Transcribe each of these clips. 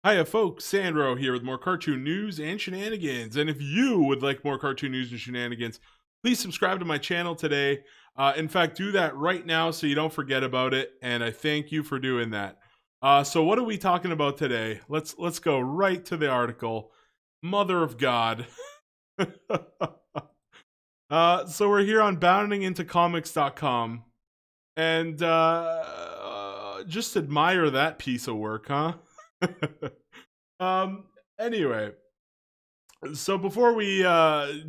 Hiya folks, Sandro here with more cartoon news and shenanigans. And if you would like more cartoon news and shenanigans, please subscribe to my channel today. In fact, do that right now so you don't forget about it. And I thank you for doing that. So what are we talking about today? Let's go right to the article. Mother of God. So we're here on boundingintocomics.com. And just admire that piece of work, huh? um anyway, so before we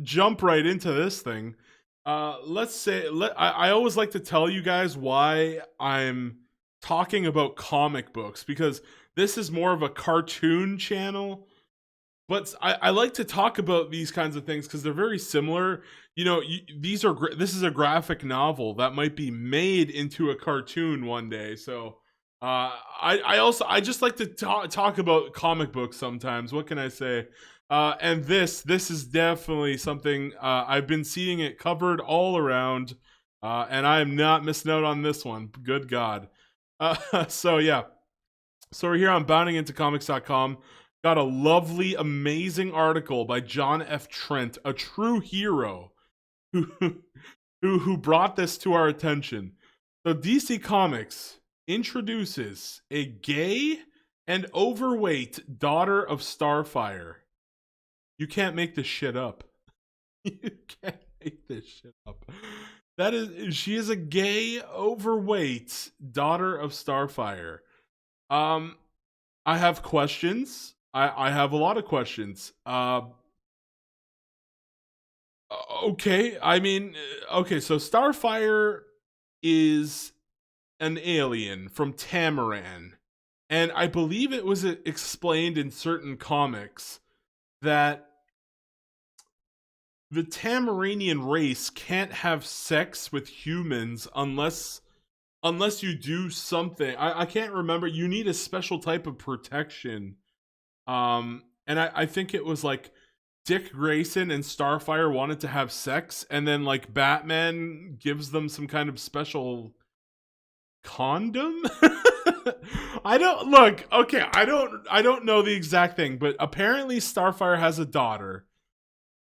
jump right into this thing, I always like to tell you guys why I'm talking about comic books, because this is more of a cartoon channel, but I like to talk about these kinds of things because they're very similar. This is a graphic novel that might be made into a cartoon one day. So I just like to talk about comic books sometimes. What can I say? And this is definitely something I've been seeing it covered all around, and I am not missing out on this one. Good God. So yeah, so we're here on boundingintocomics.com. Got a lovely, amazing article by John F. Trent, a true hero, who brought this to our attention. So DC Comics introduces a gay and overweight daughter of Starfire. You can't make this shit up. You can't make this shit up. She is a gay, overweight daughter of Starfire. I have questions. I have a lot of questions. Okay, so Starfire is an alien from Tamaran, and I believe it was explained in certain comics that the Tamaranian race can't have sex with humans unless you do something. I can't remember. You need a special type of protection. And I think it was like Dick Grayson and Starfire wanted to have sex, and then like Batman gives them some kind of special condom. I don't know the exact thing, but apparently Starfire has a daughter.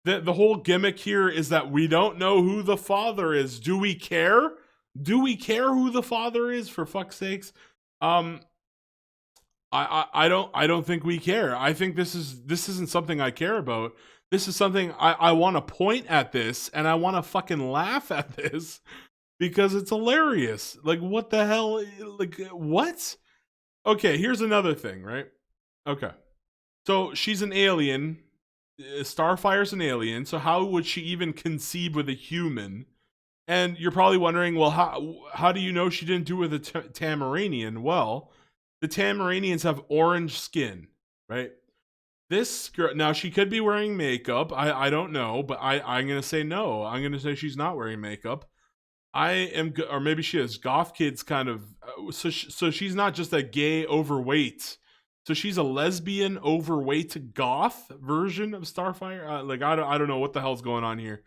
The whole gimmick here is that we don't know who the father is. Do we care? Do we care who the father is, for fuck's sakes? I don't think we care. I think this isn't something I care about. This is something I want to point at this, and I want to fucking laugh at this because it's hilarious. Like, what the hell? Like, what? Okay, here's another thing, right? Okay. So she's an alien. Starfire's an alien. So how would she even conceive with a human? And you're probably wondering, well, how do you know she didn't do it with a Tamaranian? Well, the Tamaranians have orange skin, right? This girl, now she could be wearing makeup. I don't know, but I'm gonna say no. I'm gonna say she's not wearing makeup. Or maybe she is. Goth kids kind of. So she's not just a gay overweight. So she's a lesbian overweight goth version of Starfire. I don't know what the hell's going on here.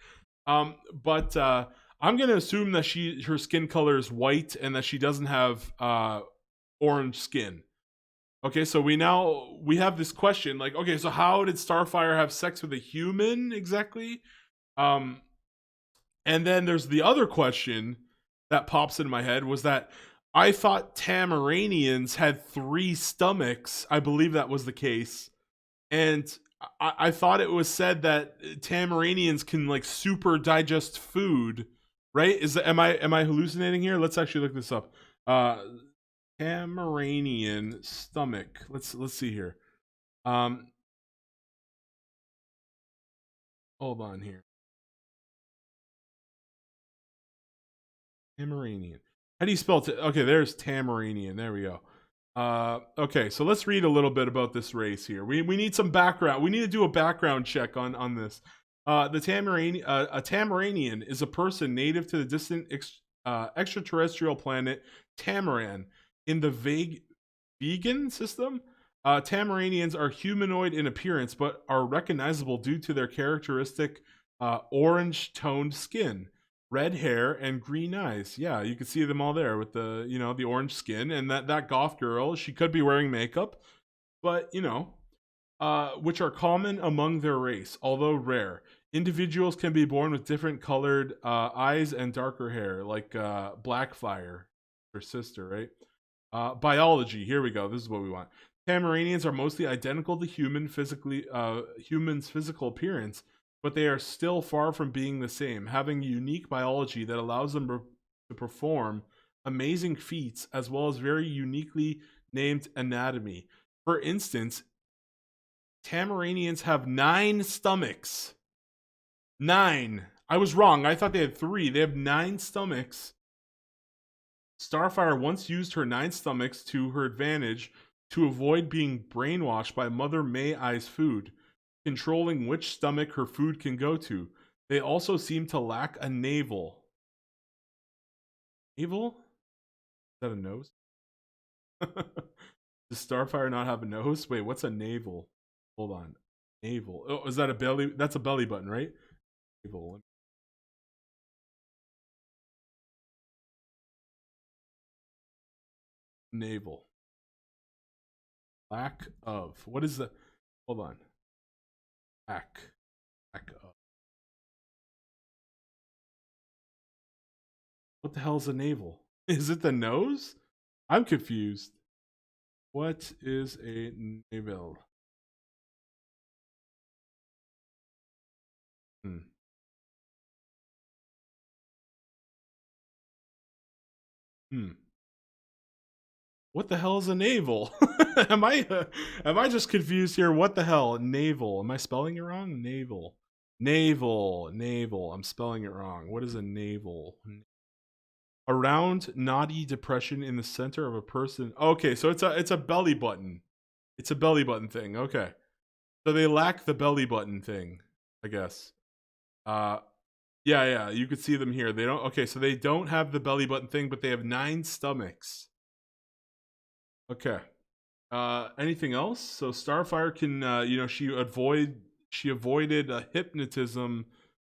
But I'm gonna assume that her skin color is white and that she doesn't have orange skin. Okay, so we have this question, like, okay, so how did Starfire have sex with a human exactly? And then there's the other question that pops in my head, was that I thought Tamaranians had 3 stomachs. I believe that was the case. And I thought it was said that Tamaranians can like super digest food, right? Am I hallucinating here? Let's actually look this up. Tamaranian stomach. Let's see here. Hold on here. Tamaranian. How do you spell it? Okay, there's Tamaranian. There we go. Okay, so let's read a little bit about this race here. We need some background. We need to do a background check on this. A Tamaranian is a person native to the distant extraterrestrial planet Tamaran in the vegan system. Tamaranians are humanoid in appearance, but are recognizable due to their characteristic orange-toned skin, red hair, and green eyes. Yeah, you can see them all there with the orange skin. And that goth girl, she could be wearing makeup, but which are common among their race, although rare. Individuals can be born with different colored eyes and darker hair, like Blackfire, her sister, right? Biology. Here we go. This is what we want. Tamaranians are mostly identical to humans' physical appearance, but they are still far from being the same, having unique biology that allows them to perform amazing feats as well as very uniquely named anatomy. For instance, Tamaranians have 9 stomachs. 9. I was wrong. I thought they had 3. They have 9 stomachs. Starfire once used her 9 stomachs to her advantage to avoid being brainwashed by Mother May Ai's food, controlling which stomach her food can go to. They also seem to lack a navel. Navel? Is that a nose? Does Starfire not have a nose? Wait, what's a navel? Hold on. Navel. Oh, is that a belly? That's a belly button, right? Navel. Navel. Lack of. What is the. Hold on. Lack. Lack of. What the hell is a navel? Is it the nose? I'm confused. What is a navel? What the hell is a navel? am I just confused here? What the hell? Navel. Am I spelling it wrong? Navel. Navel. I'm spelling it wrong. What is a navel? A round, knotty depression in the center of a person. Okay, so it's a belly button. It's a belly button thing. Okay. So they lack the belly button thing, I guess. Yeah, you could see them here. They don't. Okay, so they don't have the belly button thing, but they have 9 stomachs. Okay. Anything else? So Starfire can, she avoided hypnotism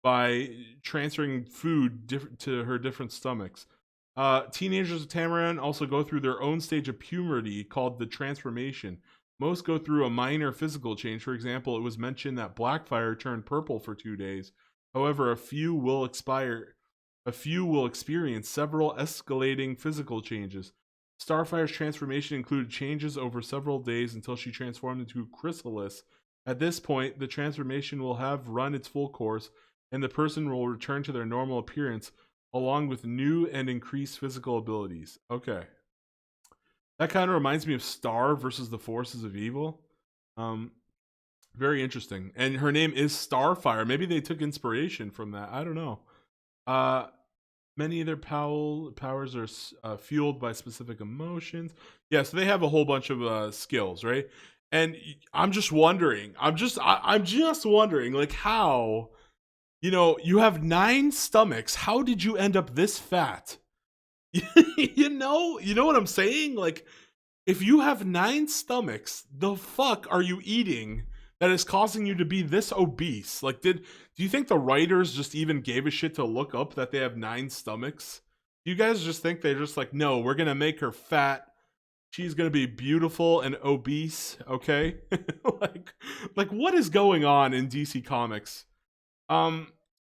by transferring food to her different stomachs. Teenagers of Tamaran also go through their own stage of puberty called the transformation. Most go through a minor physical change. For example, it was mentioned that Blackfire turned purple for 2 days. However, a few will experience several escalating physical changes. Starfire's transformation included changes over several days until she transformed into Chrysalis. At this point, the transformation will have run its full course, and the person will return to their normal appearance, along with new and increased physical abilities. Okay. That kind of reminds me of Star versus the Forces of Evil. Very interesting. And her name is Starfire. Maybe they took inspiration from that. I don't know. Many of their powers are fueled by specific emotions. Yeah, so they have a whole bunch of skills, right? And I'm just wondering. I'm just wondering, like, how, you have 9 stomachs. How did you end up this fat? You know what I'm saying? Like, if you have 9 stomachs, the fuck are you eating that is causing you to be this obese? Like, do you think the writers just even gave a shit to look up that they have 9 stomachs? Do you guys just think they're just like, no, we're gonna make her fat. She's gonna be beautiful and obese, okay? like what is going on in DC Comics?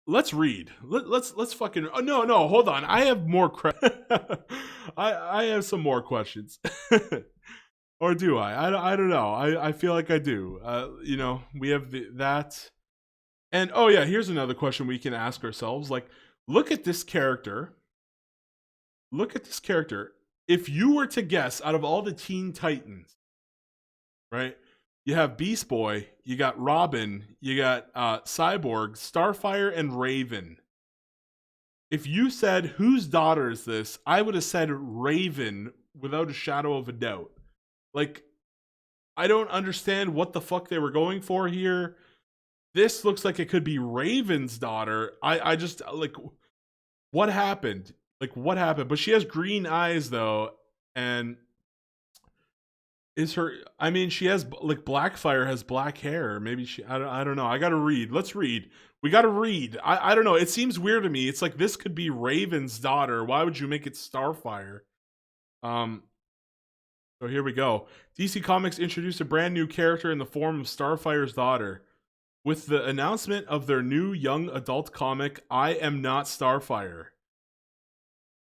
Let's read. Let's fucking. Oh, no, hold on. I have more. I have some more questions. Or do I? I don't know. I feel like I do. We have that. And oh yeah, here's another question we can ask ourselves. Like, look at this character. Look at this character. If you were to guess out of all the Teen Titans, right? You have Beast Boy, you got Robin, you got Cyborg, Starfire, and Raven. If you said, whose daughter is this? I would have said Raven without a shadow of a doubt. Like, I don't understand what the fuck they were going for here. This looks like it could be Raven's daughter. I just, like, what happened? Like, what happened? But she has green eyes, though, and she has, like, Blackfire has black hair. Maybe I don't know. I gotta read. Let's read. We gotta read. I don't know. It seems weird to me. It's like, this could be Raven's daughter. Why would you make it Starfire? So So here we go. DC Comics introduced a brand new character in the form of Starfire's daughter. With the announcement of their new young adult comic, I Am Not Starfire.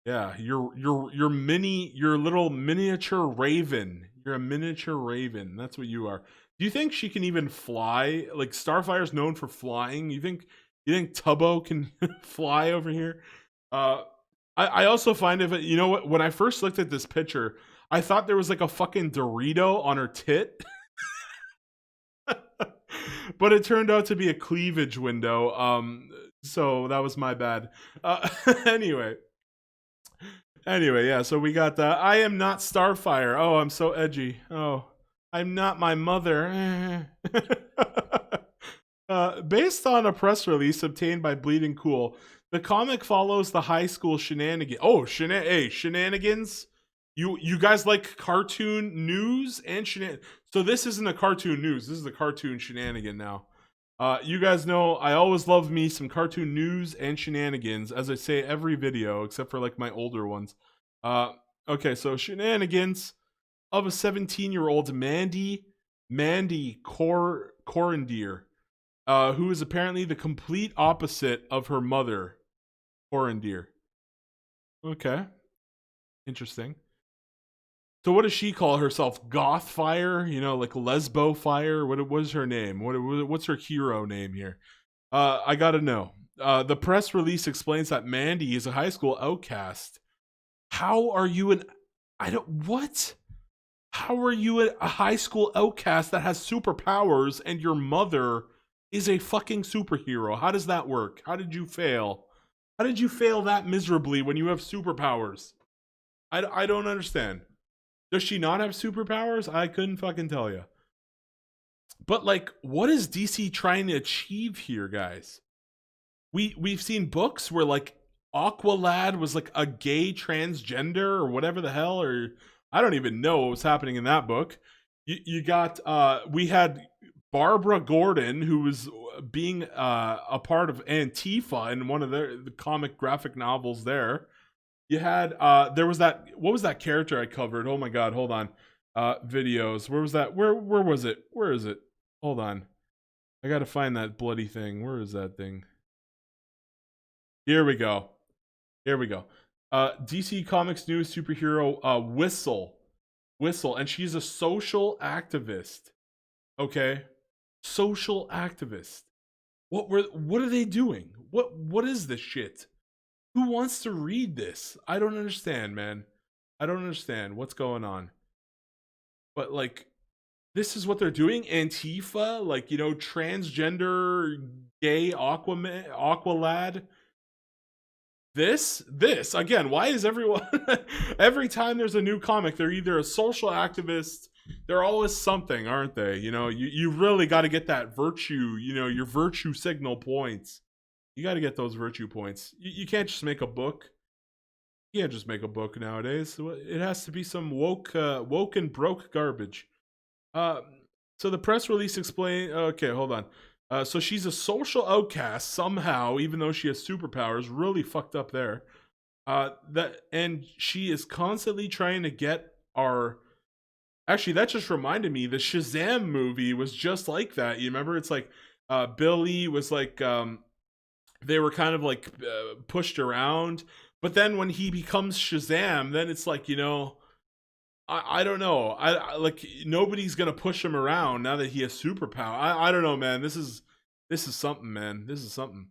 Yeah, you're little miniature raven. You're a miniature raven. That's what you are. Do you think she can even fly? Like Starfire's known for flying. You think Tubbo can fly over here? I also find it. You know what? When I first looked at this picture, I thought there was like a fucking Dorito on her tit. But it turned out to be a cleavage window. So that was my bad. Anyway, yeah. So we got the I Am Not Starfire. Oh, I'm so edgy. Oh, I'm not my mother. Based on a press release obtained by Bleeding Cool, the comic follows the high school shenanigans. Oh, shenanigans. You guys like cartoon news and shenanigans. So this isn't a cartoon news. This is a cartoon shenanigan now. You guys know I always love me some cartoon news and shenanigans, as I say every video, except for like my older ones. Okay, so shenanigans of a 17-year-old Mandy Corandier, who is apparently the complete opposite of her mother, Corandier. Okay, interesting. So what does she call herself? Goth Fire? You know, like Lesbo Fire? What was her name? What's her hero name here? I gotta know. The press release explains that Mandy is a high school outcast. How are you what? How are you a high school outcast that has superpowers and your mother is a fucking superhero? How does that work? How did you fail? How did you fail that miserably when you have superpowers? I don't understand. Does she not have superpowers? I couldn't fucking tell you. But like, what is DC trying to achieve here, guys? We've seen books where like Aqualad was like a gay transgender or whatever the hell, or I don't even know what was happening in that book. You got we had Barbara Gordon, who was being a part of Antifa in one of the comic graphic novels there. You had there was that, what was that character I covered? Oh my god, hold on. Videos. Where was that? Where was it? Where is it? Hold on. I gotta find that bloody thing. Where is that thing? Here we go. Here we go. DC Comics new superhero Whistle. And she's a social activist. Okay? Social activist. What are they doing? What is this shit? Who wants to read this? I don't understand, man. I don't understand what's going on. But like, this is what they're doing? Antifa? Like, you know, transgender gay Aqualad? This again, why is everyone every time there's a new comic, they're either a social activist, they're always something, aren't they? You know, you really got to get that virtue, you know, your virtue signal points. You got to get those virtue points. You can't just make a book. You can't just make a book nowadays. It has to be some woke and broke garbage. So the press release explained. Okay, hold on. So she's a social outcast somehow, even though she has superpowers. Really fucked up there. And she is constantly trying to get our. Actually, that just reminded me. The Shazam movie was just like that. You remember? It's like Billy was like. They were kind of like pushed around, but then when he becomes Shazam, then it's like, you know, I don't know, I like, nobody's gonna push him around now that he has superpower. I don't know, man. This is something, man. This is something.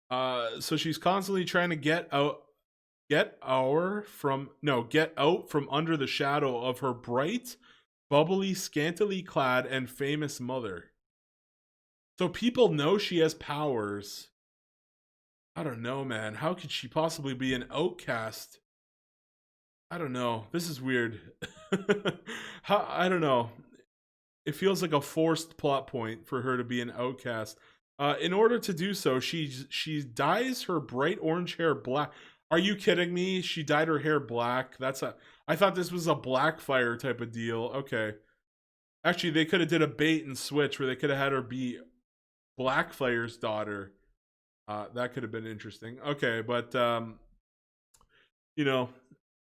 So she's constantly trying to get out from under the shadow of her bright, bubbly, scantily clad, and famous mother. So people know she has powers. I don't know, man. How could she possibly be an outcast? I don't know. This is weird. I don't know. It feels like a forced plot point for her to be an outcast. In order to do so, she dyes her bright orange hair black. Are you kidding me? She dyed her hair black. I thought this was a Blackfire type of deal. Okay. Actually, they could have did a bait and switch where they could have had her be Blackfire's daughter. That could have been interesting. Okay, but you know,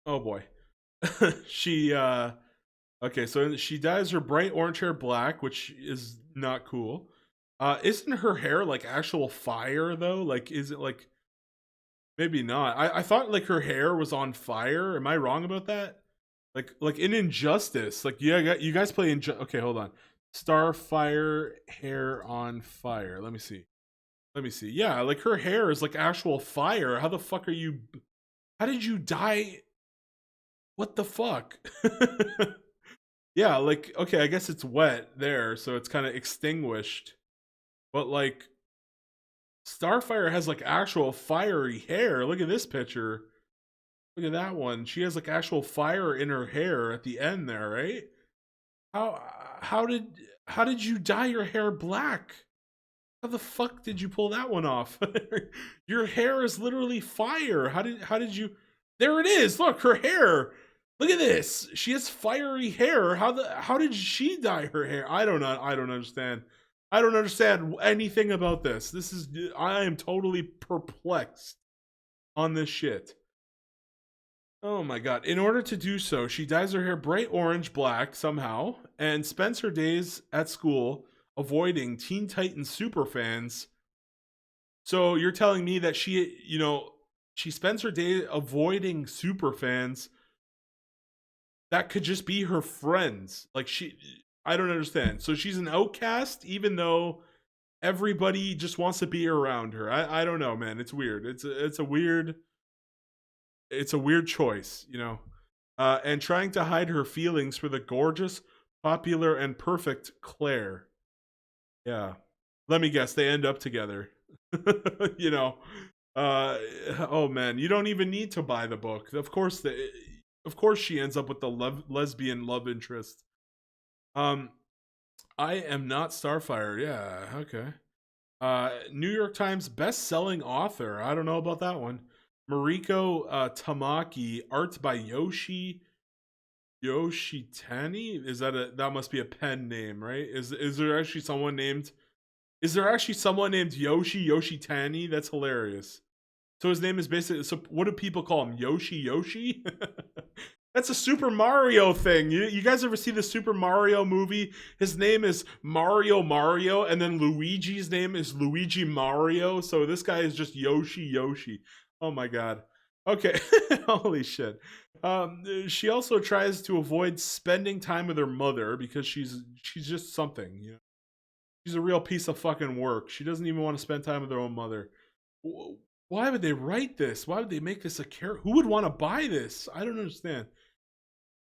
oh boy. She Okay, so she dyes her bright orange hair black, which is not cool. Isn't her hair like actual fire though? Like, is it like maybe not? I thought like her hair was on fire. Am I wrong about that? Like in Injustice, like yeah, you guys play Okay, hold on. Starfire hair on fire. Let me see. Let me see. Yeah, like her hair is like actual fire. How the fuck are you? How did you dye? What the fuck? Yeah, like okay, I guess it's wet there, so it's kind of extinguished. But like Starfire has like actual fiery hair. Look at this picture. Look at that one. She has like actual fire in her hair at the end there, right? How how did how did you dye your hair black? How the fuck did you pull that one off? Your hair is literally fire. How did you? There it is. Look, her hair. Look at this. She has fiery hair. How did she dye her hair? I don't know. I don't understand. I don't understand anything about this. I am totally perplexed on this shit. Oh my god. In order to do so, she dyes her hair bright orange black somehow and spends her days at school avoiding Teen Titans superfans. So you're telling me that she spends her day avoiding superfans that could just be her friends. I don't understand. So she's an outcast even though everybody just wants to be around her. I don't know, man. It's weird. It's a weird choice, and trying to hide her feelings for the gorgeous, popular, and perfect Claire. Yeah. Let me guess, they end up together. you know. Oh man, you don't even need to buy the book. Of course she ends up with the lesbian love interest. I am not Starfire. Yeah, okay. New York Times best-selling author. I don't know about that one. Mariko Tamaki, art by Yoshitani. That must be a pen name, right? Is there actually someone named? Is there actually someone named Yoshitani? That's hilarious. So his name is basically. So what do people call him? Yoshi? That's a Super Mario thing. You guys ever see the Super Mario movie? His name is Mario, and then Luigi's name is Luigi Mario. So this guy is just Yoshi. Oh my god. Okay. Holy shit. She also tries to avoid spending time with her mother because she's just something. She's a real piece of fucking work. She doesn't even want to spend time with her own mother. Why would they write this? Why would they make this a character? Who would want to buy this? I don't understand.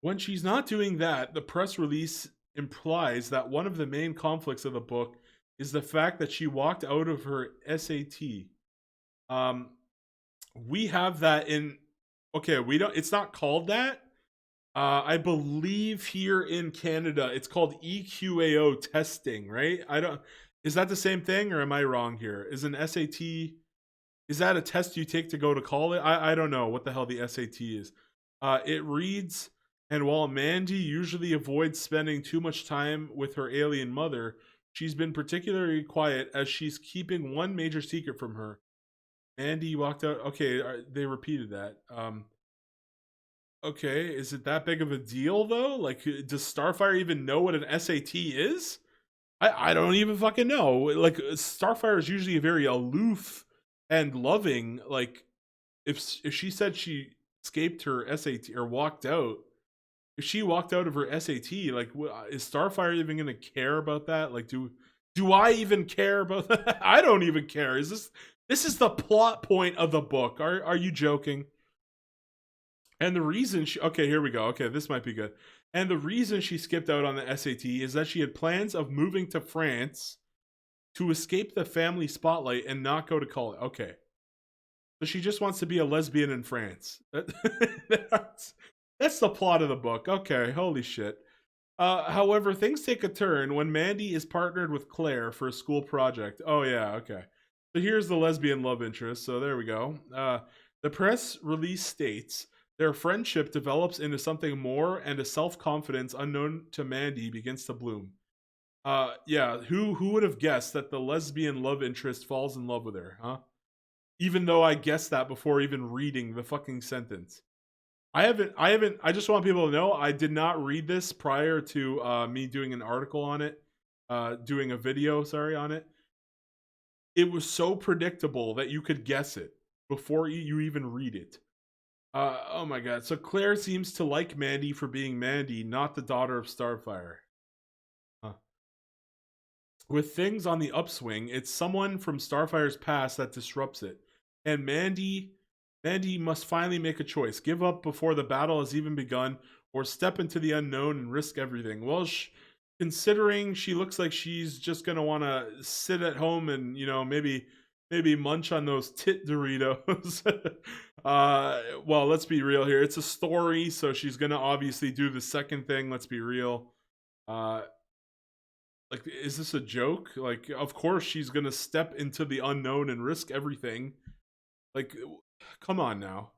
When she's not doing that, the press release implies that one of the main conflicts of the book is the fact that she walked out of her SAT. We have that in. Okay, we don't. It's not called that. I believe here in Canada, it's called EQAO testing, right? I don't. Is that the same thing, or am I wrong here? Is an SAT? Is that a test you take to go to college? I don't know what the hell the SAT is. It reads, and while Mandy usually avoids spending too much time with her alien mother, she's been particularly quiet as she's keeping one major secret from her. Mandy walked out. Okay, they repeated that. Okay, is it that big of a deal though? Like, does Starfire even know what an SAT is? I don't even fucking know. Like, Starfire is usually very aloof and loving. Like, if she said she escaped her SAT or walked out, if she walked out of her SAT, like, is Starfire even gonna care about that? Like, do I even care about that? I don't even care. This is the plot point of the book? Are you joking? And the reason okay, here we go. Okay, this might be good. And the reason she skipped out on the SAT is that she had plans of moving to France to escape the family spotlight and not go to college. Okay. So she just wants to be a lesbian in France. That's the plot of the book. Okay, holy shit. However, things take a turn when Mandy is partnered with Claire for a school project. Oh, yeah, okay. So here's the lesbian love interest. So there we go. The press release states their friendship develops into something more, and a self-confidence unknown to Mandy begins to bloom. Yeah, who would have guessed that the lesbian love interest falls in love with her, huh? Even though I guessed that before even reading the fucking sentence. I just want people to know I did not read this prior to me doing an article on it, doing a video, sorry, on it. It was so predictable that you could guess it before you even read it. Oh my god. So Claire seems to like Mandy for being Mandy, not the daughter of Starfire. Huh. With things on the upswing, it's someone from Starfire's past that disrupts it. And Mandy must finally make a choice. Give up before the battle has even begun, or step into the unknown and risk everything. Well, considering she looks like she's just going to want to sit at home and, maybe munch on those tit Doritos. Well, let's be real here. It's a story, so she's going to obviously do the second thing. Let's be real. Like, is this a joke? Like, of course she's gonna step into the unknown and risk everything. Like, come on now.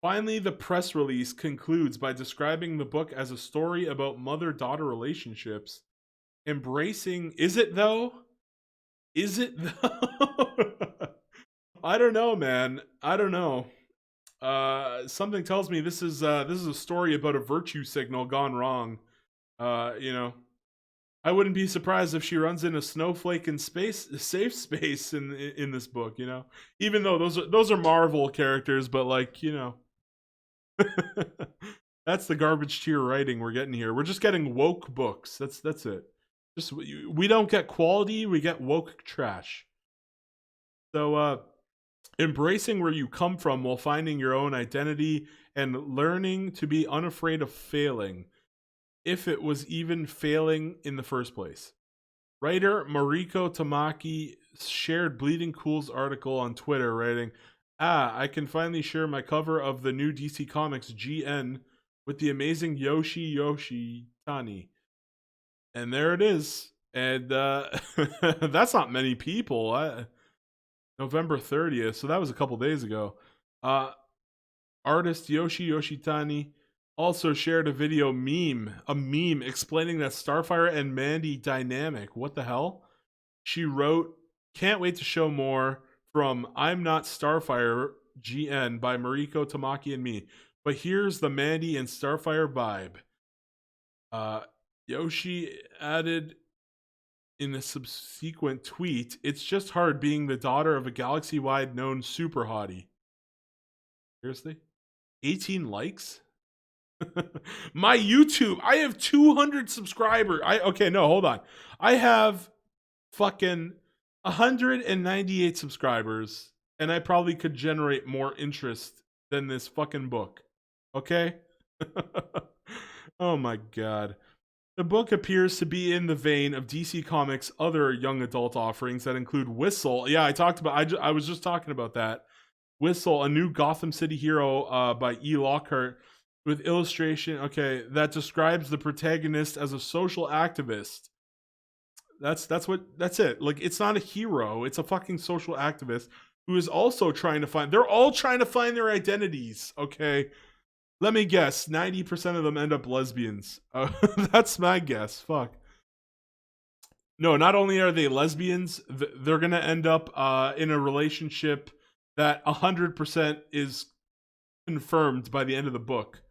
Finally, the press release concludes by describing the book as a story about mother-daughter relationships. Embracing, is it though? Is it though? I don't know, man. I don't know. Something tells me this is a story about a virtue signal gone wrong. I wouldn't be surprised if she runs in a snowflake in space, safe space in this book. Even though those are Marvel characters, but that's the garbage tier writing we're getting here. We're just getting woke books. That's it. Just we don't get quality, we get woke trash. So embracing where you come from while finding your own identity and learning to be unafraid of failing, if it was even failing in the first place. Writer Mariko Tamaki shared Bleeding Cool's article on Twitter, writing, I can finally share my cover of the new DC Comics GN with the amazing Yoshi Tani. And there it is. And that's not many people. November 30th, so that was a couple days ago. Artist Yoshi Tani also shared a meme explaining that Starfire and Mandy dynamic. What the hell? She wrote, "Can't wait to show more from I'm Not Starfire GN by Mariko Tamaki and me. But here's the Mandy and Starfire vibe." Yoshi added in a subsequent tweet, "It's just hard being the daughter of a galaxy-wide known super hottie." Seriously? 18 likes? My YouTube, I have 200 subscribers. Okay, no, hold on. I have fucking 198 subscribers, and I probably could generate more interest than this fucking book. Okay? Oh my god. The book appears to be in the vein of DC Comics' other young adult offerings that include Whistle. Yeah, I was just talking about that. Whistle, a new Gotham City hero by E. Lockhart, with illustration, that describes the protagonist as a social activist. That's it. Like, it's not a hero, it's a fucking social activist who is also they're all trying to find their identities, okay? Let me guess, 90% of them end up lesbians. That's my guess. Fuck. No, not only are they lesbians, they're gonna end up in a relationship that 100% is confirmed by the end of the book.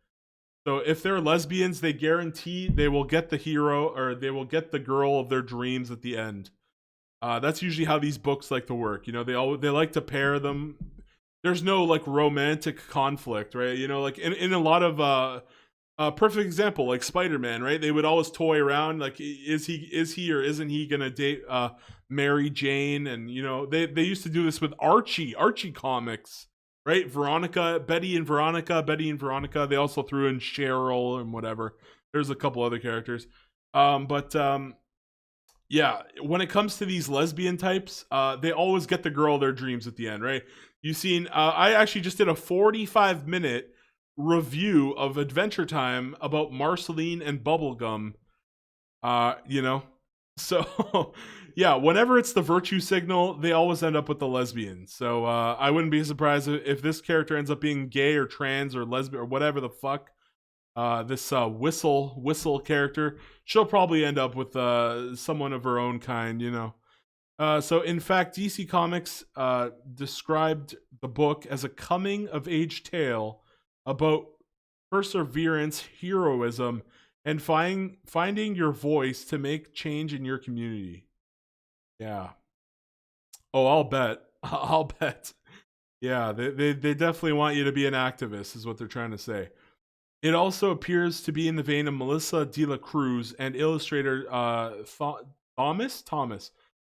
So if they're lesbians, they guarantee they will get the hero, or they will get the girl of their dreams at the end. That's usually how these books like to work. They like to pair them. There's no like romantic conflict, right? Like in a lot of perfect example, like Spider-Man, right? They would always toy around, like, is he or isn't he gonna date Mary Jane? And they used to do this with Archie comics, right? Betty and Veronica. They also threw in Cheryl and whatever. There's a couple other characters. Yeah, when it comes to these lesbian types, they always get the girl of their dreams at the end, right? You've seen, I actually just did a 45-minute review of Adventure Time about Marceline and Bubblegum. So yeah, whenever it's the virtue signal, they always end up with the lesbian. So I wouldn't be surprised if this character ends up being gay or trans or lesbian or whatever the fuck. This whistle character, she'll probably end up with someone of her own kind, So in fact, DC Comics described the book as a coming of age tale about perseverance, heroism, and finding your voice to make change in your community. Yeah. Oh, I'll bet. I'll bet. Yeah, they definitely want you to be an activist, is what they're trying to say. It also appears to be in the vein of Melissa de la Cruz and illustrator Thomas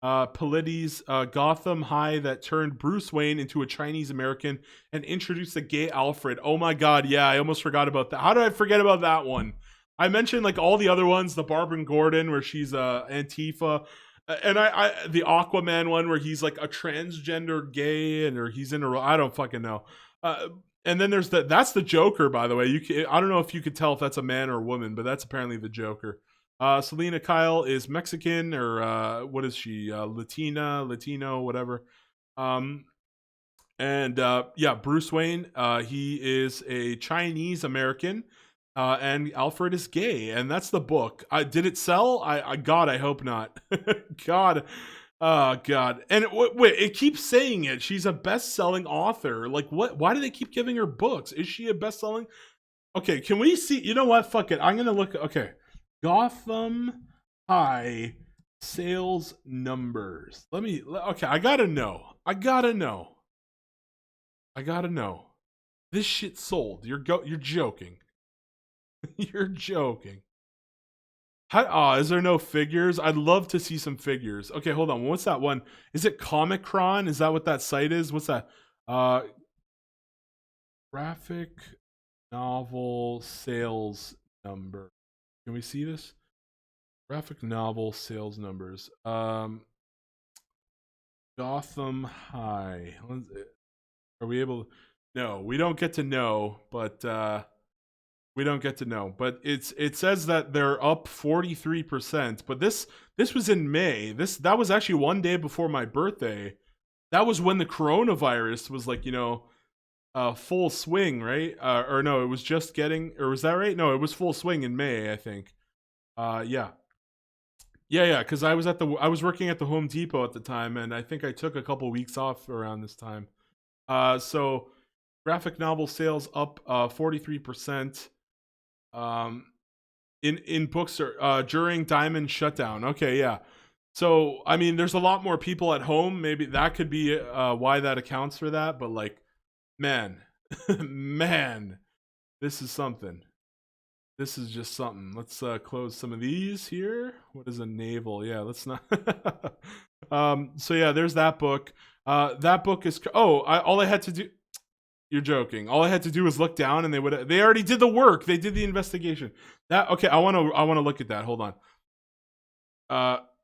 Paulides' Gotham High that turned Bruce Wayne into a Chinese American and introduced a gay Alfred. Oh my god, yeah, I almost forgot about that. How did I forget about that one? I mentioned like all the other ones, the Barbara Gordon where she's Antifa, and I the Aquaman one where he's like a transgender gay and or he's in a I don't fucking know. And then there's that's the Joker, by the way. I don't know if you could tell if that's a man or a woman, but that's apparently the Joker. Selena Kyle is Mexican or what is she? Latino, whatever. And yeah, Bruce Wayne, he is a Chinese American, and Alfred is gay, and that's the book. Did it sell? God, I hope not. God, oh God. And wait, it keeps saying it. She's a best-selling author. Like, what? Why do they keep giving her books? Is she a best-selling? Okay, can we see? You know what? Fuck it. I'm gonna look. Okay, Gotham High sales numbers. Okay, I gotta know. This shit sold. You're joking. You're joking. Is there no figures? I'd love to see some figures. Okay, hold on. What's that one? Is it Comic-Con? Is that what that site is? What's that? Graphic novel sales number. Can we see this? Graphic novel sales numbers. Gotham High. Are we able? No, we don't get to know, but we don't get to know. But it says that they're up 43%. But this was in May. That was actually one day before my birthday. That was when the coronavirus was like, full swing, right? Or no, it was just getting. Or was that right? No, it was full swing in May, I think. Yeah. Because I was working at the Home Depot at the time, and I think I took a couple weeks off around this time. So graphic novel sales up 43%. In books during Diamond shutdown. Okay, yeah. So I mean, there's a lot more people at home. Maybe that could be why that accounts for that. But like, man, man, this is something. This is just something. Let's close some of these here. What is a navel? Yeah, let's not. So yeah, there's that book. That book is. All I had to do. You're joking. All I had to do was look down, and they already did the work. They did the investigation. Okay. I want to look at that. Hold on.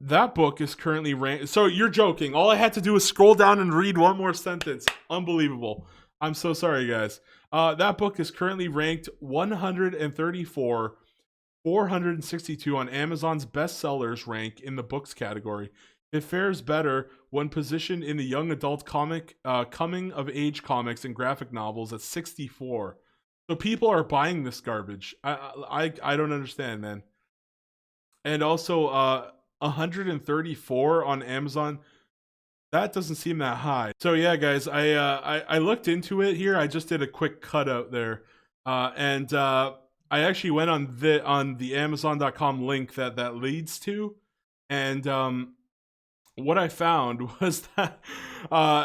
That book is currently ranked. So you're joking. All I had to do was scroll down and read one more sentence. Unbelievable. I'm so sorry, guys. That book is currently ranked 134, 462 on Amazon's bestsellers rank in the books category. It fares better when positioned in the young adult coming of age comics and graphic novels at 64. So people are buying this garbage. I don't understand, man. And also 134 on Amazon. That doesn't seem that high. So yeah, guys, I looked into it here. I just did a quick cutout there, and I actually went on the Amazon.com link that leads to, and what I found was that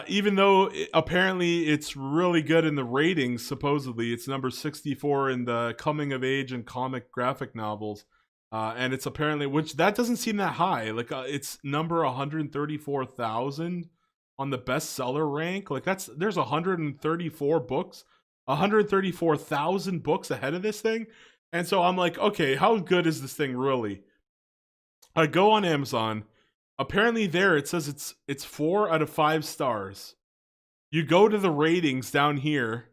even though apparently it's really good in the ratings, supposedly it's number 64 in the coming of age and comic graphic novels. And it's apparently, which that doesn't seem that high. Like it's number 134,000 on the bestseller rank. Like there's 134 books, 134,000 books ahead of this thing. And so I'm like, okay, how good is this thing really? I go on Amazon. Apparently there it says it's 4 out of 5 stars. You go to the ratings down here.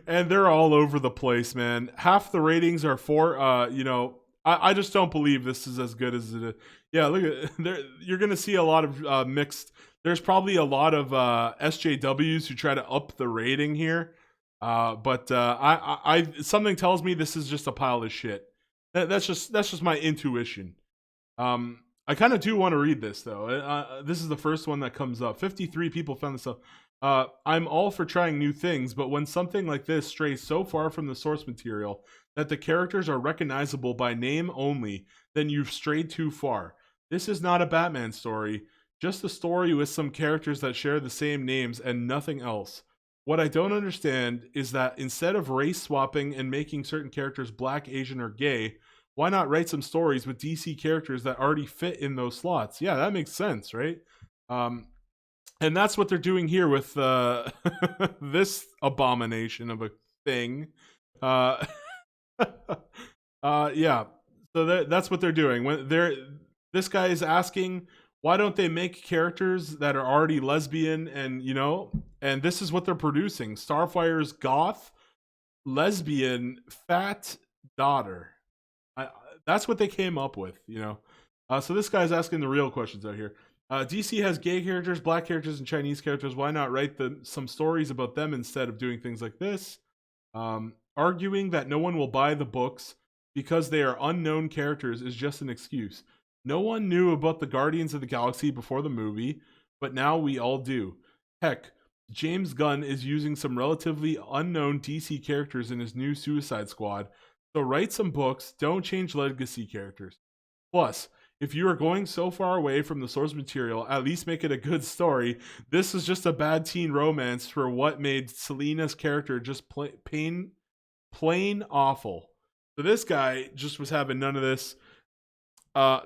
And they're all over the place, man. Half the ratings are for, I just don't believe this is as good as it is. Yeah, look at there. You're gonna see a lot of mixed. There's probably a lot of SJWs who try to up the rating here, but I something tells me this is just a pile of shit. That's just my intuition. I kind of do want to read this though. This is the first one that comes up. 53 people found this up. I'm all for trying new things, but when something like this strays so far from the source material that the characters are recognizable by name only, then you've strayed too far. This is not a Batman story, just a story with some characters that share the same names and nothing else. What I don't understand is that instead of race swapping and making certain characters black, Asian, or gay, why not write some stories with DC characters that already fit in those slots? Yeah, that makes sense, right? And that's what they're doing here with this abomination of a thing. Uh, yeah. So that's what they're doing. When this guy is asking, why don't they make characters that are already lesbian, and and this is what they're producing: Starfire's goth, lesbian, fat daughter. That's what they came up with, So this guy's asking the real questions out here. DC has gay characters, black characters, and Chinese characters. Why not write some stories about them instead of doing things like this? Arguing that no one will buy the books because they are unknown characters is just an excuse. No one knew about the Guardians of the Galaxy before the movie, but now we all do. Heck, James Gunn is using some relatively unknown DC characters in his new Suicide Squad, so write some books, don't change legacy characters. Plus, if you are going so far away from the source material, at least make it a good story. This is just a bad teen romance for what made Selina's character just plain awful. So this guy just was having none of this.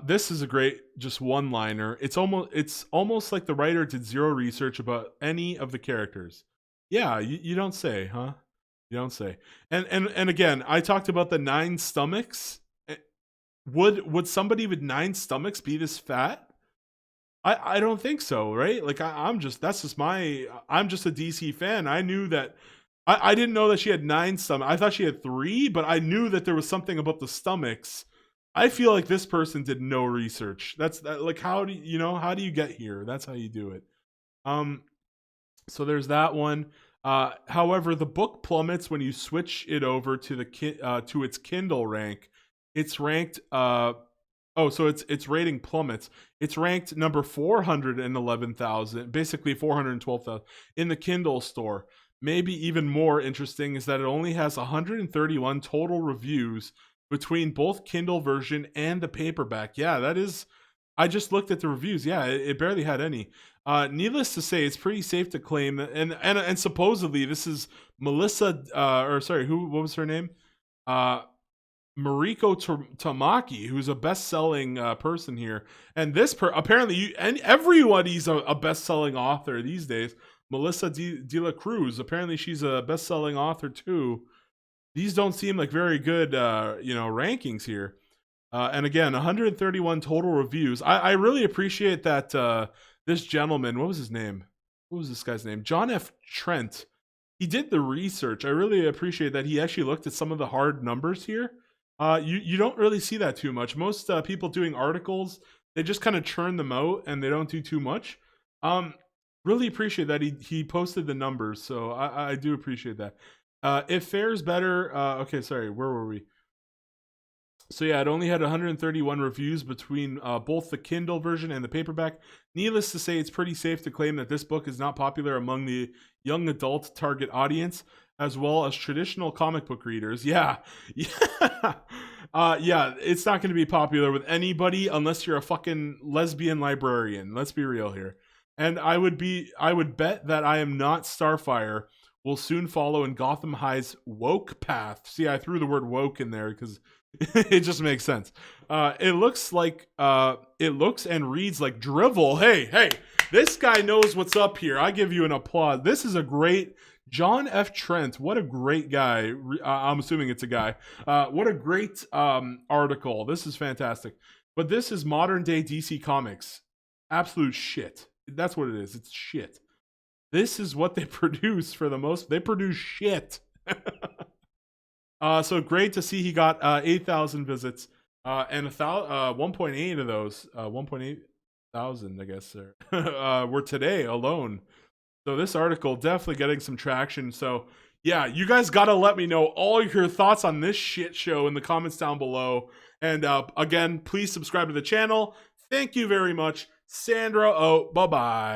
This is a great just one-liner. It's almost like the writer did zero research about any of the characters. Yeah, you don't say, huh? You don't say. And again, I talked about the 9 stomachs. Would somebody with 9 stomachs be this fat? I don't think so, right? Like I'm just a DC fan. I knew that I didn't know that she had 9 stomachs. I thought she had 3, but I knew that there was something about the stomachs. I feel like this person did no research. Like how do you get here? That's how you do it. So there's that one. However, the book plummets when you switch it over to to its Kindle rank. It's ranked so its rating plummets. It's ranked number 411,000, basically 412,000 in the Kindle store. Maybe even more interesting is that it only has 131 total reviews between both Kindle version and the paperback. Yeah, that is. I just looked at the reviews. Yeah, it barely had any. Needless to say, it's pretty safe to claim that, and supposedly this is Melissa, what was her name? Mariko Tamaki, who's a best-selling person here, and apparently everybody's a best-selling author these days. Melissa De La Cruz, apparently she's a best-selling author too. These don't seem like very good, rankings here. And again, 131 total reviews. I really appreciate that this gentleman, what was his name? What was this guy's name? John F. Trent. He did the research. I really appreciate that he actually looked at some of the hard numbers here. You don't really see that too much. Most people doing articles, they just kind of churn them out and they don't do too much. Really appreciate that he posted the numbers, so I do appreciate that. It fares better. Okay, sorry, where were we? So yeah, it only had 131 reviews between both the Kindle version and the paperback. Needless to say, it's pretty safe to claim that this book is not popular among the young adult target audience, as well as traditional comic book readers. Yeah. Yeah, it's not going to be popular with anybody unless you're a fucking lesbian librarian. Let's be real here. And I would bet that I Am Not Starfire will soon follow in Gotham High's woke path. See, I threw the word woke in there because it just makes sense. It looks and reads like drivel. Hey, this guy knows what's up here. I give you an applause. This is a great John F. Trent. What a great guy. I'm assuming it's a guy. What a great article. This is fantastic. But this is modern day DC Comics. Absolute shit. That's what it is. It's shit. This is what they produce for the most. They produce shit. So great to see he got 8,000 visits and 1.8 of those 1.8 thousand, I guess, were today alone. So this article definitely getting some traction. So yeah, you guys got to let me know all your thoughts on this shit show in the comments down below. And again, please subscribe to the channel. Thank you very much. Sandro, bye-bye.